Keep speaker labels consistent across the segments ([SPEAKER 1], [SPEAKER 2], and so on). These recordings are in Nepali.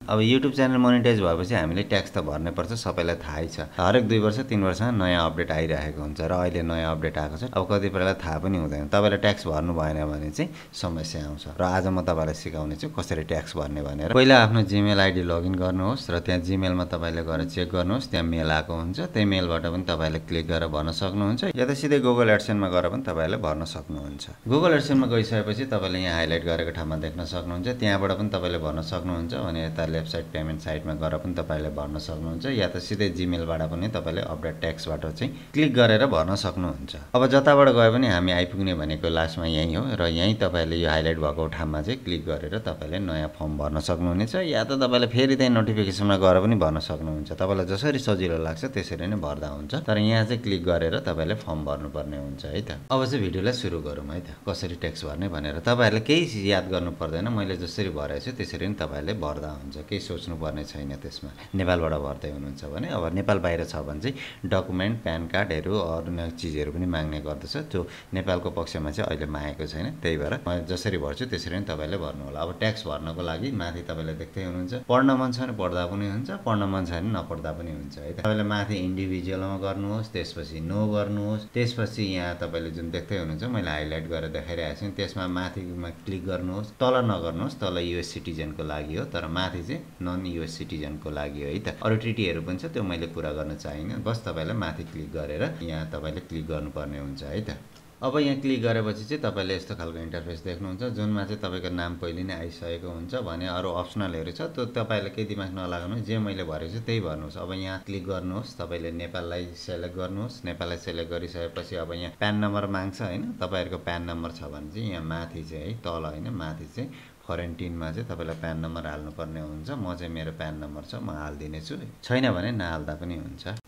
[SPEAKER 1] अब युट्युब च्यानल मोनेटाइज भएपछि हामीले ट्याक्स त भर्नै पर्छ, सबैलाई थाहै छ। हरेक 2 वर्ष 3 वर्षमा नयाँ अपडेट आइरहेको हुन्छ र अहिले नयाँ अपडेट आएको छ। अब कतिपयलाई थाहा पनि हुँदैन। तपाईँले ट्याक्स भर्नु भएन भने चाहिँ समस्या आउँछ र आज म तपाईँलाई सिकाउने छु कसरी ट्याक्स भर्ने भनेर। पहिला आफ्नो जीमेल आइडी लगइन गर्नुहोस् र त्यहाँ जीमेलमा तपाईँले गएर चेक गर्नुहोस्, त्यहाँ मेल आएको हुन्छ। त्यही मेलबाट पनि तपाईँले क्लिक गरेर भर्न सक्नुहुन्छ या त सिधै गुगल एडसेन्समा गएर पनि तपाईँले भर्न सक्नुहुन्छ। गुगल एडसेन्समा गइसकेपछि तपाईँले यहाँ हाइलाइट गरेको ठाउँमा देख्न सक्नुहुन्छ, त्यहाँबाट पनि तपाईँले भर्न सक्नुहुन्छ भने यता लेफ्ट साइड पेमेन्ट साइटमा गएर पनि तपाईँले भर्न सक्नुहुन्छ या त सिधै जीमेलबाट पनि तपाईँले अपडेट ट्याक्सबाट चाहिँ क्लिक गरेर भर्न सक्नुहुन्छ। अब जताबाट गए पनि हामी आइपुग्ने भनेको लास्टमा यहीँ हो र यहीँ तपाईँले यो हाइलाइट भएको ठाउँमा चाहिँ क्लिक गरेर तपाईँले नयाँ फर्म भर्न सक्नुहुनेछ या त तपाईँले फेरि त्यही नोटिफिकेसनमा गएर पनि भर्न सक्नुहुन्छ। तपाईँलाई जसरी सजिलो लाग्छ त्यसरी नै भर्दा हुन्छ, तर यहाँ चाहिँ क्लिक गरेर तपाईँले फर्म भर्नुपर्ने हुन्छ है त। अब चाहिँ भिडियोलाई सुरु गरौँ है त, कसरी ट्याक्स भर्ने भनेर। तपाईँहरूले केही याद गर्नु पर्दैन, मैले जसरी भरेको छु त्यसरी नै तपाईँले भर्दा हुन्छ, केही सोच्नुपर्ने छैन त्यसमा। नेपालबाट भर्दै हुनुहुन्छ भने, अब नेपाल बाहिर छ भने चाहिँ डकुमेन्ट प्यान कार्डहरू अरू चिजहरू पनि माग्ने गर्दछ, त्यो नेपालको पक्षमा चाहिँ अहिले मागेको छैन। त्यही भएर म जसरी भर्छु त्यसरी नै तपाईँले भर्नु होला। अब ट्याक्स भर्नको लागि माथि तपाईँले देख्दै हुनुहुन्छ, पढ्न मन छ भने पढ्दा पनि हुन्छ, पढ्न मन छ भने नपढ्दा पनि हुन्छ है त। तपाईँले माथि इन्डिभिजुअलमा गर्नुहोस्, त्यसपछि नो गर्नुहोस्, त्यसपछि यहाँ तपाईँले जुन देख्दै हुनुहुन्छ मैले हाइलाइट गरेर देखाइरहेको छु त्यसमा माथिमा क्लिक गर्नुहोस्। तल नगर्नुहोस्, तल युएस सिटिजनको लागि हो, तर माथि चाहिँ नन युएस सिटिजनको लागि हो है त। अरू ट्रिटीहरू पनि छ, त्यो मैले कुरा गर्न चाहिनँ। बस तपाईँलाई माथि क्लिक गरेर यहाँ तपाईँले क्लिक गर्नुपर्ने हुन्छ है त। अब यहाँ क्लिक गरेपछि चाहिँ तपाईँले यस्तो खालको इन्टरफेस देख्नुहुन्छ, जुनमा चाहिँ तपाईँको नाम पहिले नै आइसकेको हुन्छ भने अरू अप्सनलहरू छ, त्यो तपाईँले केही दिमाग नलागाउनु, जे मैले भरेको छु त्यही भर्नुहोस्। अब यहाँ क्लिक गर्नुहोस्, तपाईँले नेपाललाई सेलेक्ट गर्नुहोस्। नेपाललाई सेलेक्ट गरिसकेपछि अब यहाँ प्यान नम्बर माग्छ होइन, तपाईँहरूको प्यान नम्बर छ भने चाहिँ यहाँ माथि चाहिँ है, तल होइन माथि चाहिँ क्वारेन्टिनमा चाहिँ तपाईँलाई प्यान नम्बर हाल्नुपर्ने हुन्छ। म चाहिँ मेरो प्यान नम्बर छ, म हालिदिनेछु, छैन भने नहाल्दा पनि हुन्छ।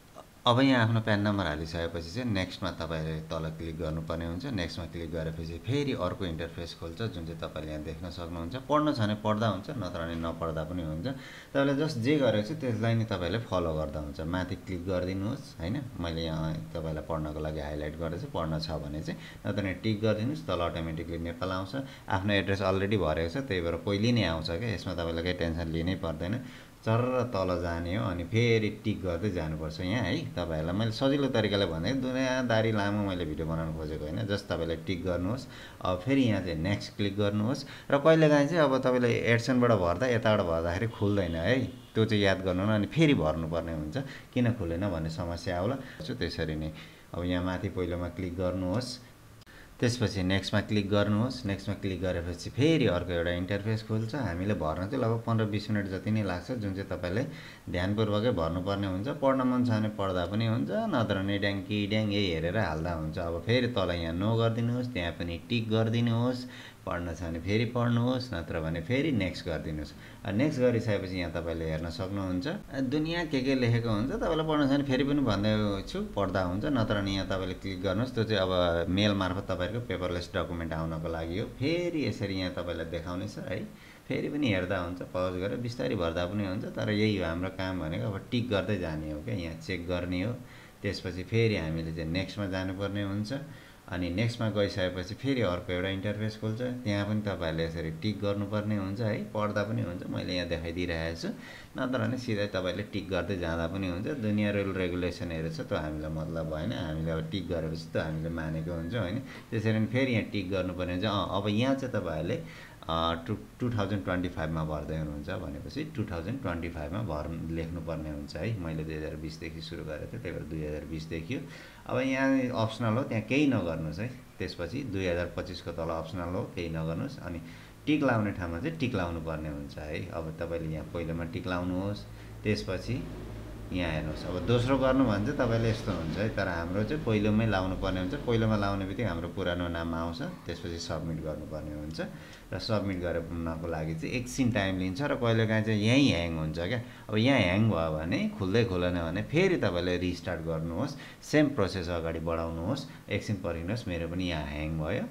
[SPEAKER 1] अब यहाँ आफ्नो प्यान नम्बर हालिसकेपछि चाहिँ नेक्स्टमा तपाईँले तल क्लिक गर्नुपर्ने हुन्छ। नेक्स्टमा क्लिक गरेपछि फेरि अर्को इन्टरफेस खोल्छ, जुन चाहिँ तपाईँले यहाँ देख्न सक्नुहुन्छ। पढ्नु छ भने पढ्दा हुन्छ, नत्र भने नपढ्दा पनि हुन्छ। तपाईँले जस्ट जे गरेको छु त्यसलाई नै तपाईँले फलो गर्दा हुन्छ। माथि क्लिक गरिदिनुहोस् होइन, मैले यहाँ तपाईँलाई पढ्नको लागि हाइलाइट गरेको छु, पढ्न छ भने चाहिँ नत्र भने टिक गरिदिनुहोस्, तल अटोमेटिकली नेपाल आउँछ। आफ्नो एड्रेस अलरेडी भरेको छ, त्यही भएर पहिले नै आउँछ क्या, यसमा तपाईँलाई केही टेन्सन लिनै पर्दैन। चर्र तल जाने हो अनि फेरि टिक गर्दै जानुपर्छ यहाँ है। तपाईँहरूलाई मैले सजिलो तरिकाले भने दुनियाँदारी लामो मैले भिडियो बनाउनु खोजेको होइन, जस्ट तपाईँले टिक गर्नुहोस्। अब फेरि यहाँ चाहिँ नेक्स्ट क्लिक गर्नुहोस् र कहिलेकाहीँ चाहिँ अब तपाईँले एडसेन्सबाट भर्दा यताबाट भर्दाखेरि खुल्दैन है, त्यो चाहिँ याद गर्नु न, अनि फेरि भर्नुपर्ने हुन्छ, किन खुलेन भन्ने समस्या आउला। त्यसरी नै अब यहाँ माथि पहिलोमा क्लिक गर्नुहोस्, त्यसपछि नेक्स्टमा क्लिक गर्नुहोस्। नेक्स्टमा क्लिक गरेपछि फेरि अर्को एउटा इन्टरफेस खुल्छ। हामीले भर्न चाहिँ लगभग 15-20 मिनट जति नै लाग्छ, जुन चाहिँ तपाईँले ध्यानपूर्वकै भर्नुपर्ने हुन्छ। पढ्न मन छ भने पढ्दा पनि हुन्छ, नत्र भने ड्याङ्की ड्याङ यही हेरेर हाल्दा हुन्छ। अब फेरि तल यहाँ नो गरिदिनुहोस्, त्यहाँ पनि टिक गरिदिनुहोस्। पढ्न छ भने फेरि पढ्नुहोस्, नत्र भने फेरि नेक्स्ट गरिदिनुहोस्। नेक्स्ट गरिसकेपछि यहाँ तपाईँले हेर्न सक्नुहुन्छ दुनियाँ के लेखेको हुन्छ। तपाईँलाई पढ्न छ भने फेरि पनि भन्दैछु पढ्दा हुन्छ, नत्र भने यहाँ तपाईँले क्लिक गर्नुहोस्। त्यो चाहिँ अब मेल मार्फत तपाईँको पेपरलेस डकुमेन्ट आउनको लागि हो। फेरि यसरी यहाँ तपाईँलाई देखाउनेछ है, फेरि पनि हेर्दा हुन्छ, पज गरेर बिस्तारै भर्दा पनि हुन्छ। तर यही हो हाम्रो काम भनेको, अब टिक गर्दै जाने हो क्या, यहाँ चेक गर्ने हो। त्यसपछि फेरि हामीले चाहिँ नेक्स्टमा जानुपर्ने हुन्छ। अनि नेक्स्टमा गइसकेपछि फेरि अर्को एउटा इन्टरफेस खुल्छ, त्यहाँ पनि तपाईँहरूले यसरी टिक गर्नुपर्ने हुन्छ है, पढ्दा पनि हुन्छ, मैले यहाँ देखाइदिइरहेको छु। नत्र भने सिधै तपाईँले टिक गर्दै जाँदा पनि हुन्छ। दुनियाँ रुल रेगुलेसनहरू छ, त्यो हामीलाई मतलब भएन, हामीले अब टिक गरेपछि त हामीले मानेको हुन्छ होइन। त्यसरी नै फेरि यहाँ टिक गर्नुपर्ने हुन्छ। अब यहाँ चाहिँ तपाईँहरूले 2025मा भर्दै हुनुहुन्छ भनेपछि 2025मा लेख्नुपर्ने हुन्छ है। मैले 2020देखि सुरु गरेको थिएँ, त्यही भएर 2020 देखियो। अब यहाँ अप्सनल हो, त्यहाँ केही नगर्नुहोस् है। त्यसपछि 2025को तल अप्सनल हो, केही नगर्नुहोस्। अनि टिक लाउने ठाउँमा चाहिँ टिक लाउनु पर्ने हुन्छ है। अब तपाईँले यहाँ पहिलोमा टिक लाउनुहोस्, त्यसपछि यहाँ हेर्नुहोस्। अब दोस्रो गर्नु भने चाहिँ तपाईँले यस्तो हुन्छ है, तर हाम्रो चाहिँ पहिलोमै लाउनु पर्ने हुन्छ। पहिलोमा लाउने बित्तिकै हाम्रो पुरानो नाम आउँछ, त्यसपछि सबमिट गर्नुपर्ने हुन्छ। र सबमिट गर्नको लागि चाहिँ एकछिन टाइम लिन्छ र कहिलेकाहीँ चाहिँ यहीँ ह्याङ हुन्छ क्या। अब यहाँ ह्याङ भयो भने खुल्दै खुलेन भने फेरि तपाईँले रिस्टार्ट गर्नुहोस्, सेम प्रोसेस अगाडि बढाउनुहोस्, एकछिन पर्खिनुहोस्। मेरो पनि यहाँ ह्याङ भयो।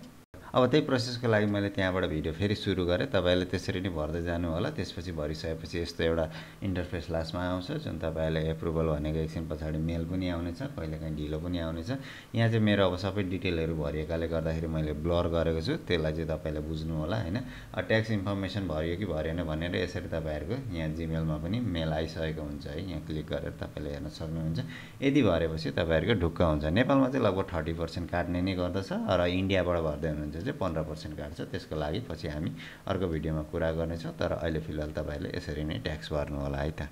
[SPEAKER 1] अब त्यही प्रोसेसको लागि मैले त्यहाँबाट भिडियो फेरि सुरु गरेँ। तपाईँले त्यसरी नै भर्दै जानु होला। त्यसपछि भरिसकेपछि यस्तो एउटा इन्टरफेस लास्टमा आउँछ, जुन तपाईँले एप्रुभल भनेको एकछिन पछाडि मेल पनि आउनेछ, कहिलेकाहीँ ढिलो पनि आउनेछ। यहाँ चाहिँ मेरो अब सबै डिटेलहरू भरिएकाले गर्दाखेरि मैले ब्लर गरेको छु, त्यसलाई चाहिँ तपाईँले बुझ्नु होला हैन। ट्याक्स इन्फर्मेसन भरियो कि भरिएन भनेर यसरी तपाईँहरूको यहाँ जिमेलमा पनि मेल आइसकेको हुन्छ है। यहाँ क्लिक गरेर तपाईँले हेर्न सक्नुहुन्छ। यदि भरेपछि तपाईँहरूको ढुक्क हुन्छ। नेपालमा चाहिँ लगभग 30% काट्ने नै गर्दछ, र इन्डियाबाट भर्दै हुनुहुन्छ चाहिँ 15% काट्छ। त्यसको लागि पछि हामी अर्को भिडियोमा कुरा गर्नेछौँ, तर अहिले फिलहाल तपाईँले यसरी नै ट्याक्स भर्नु होला है त।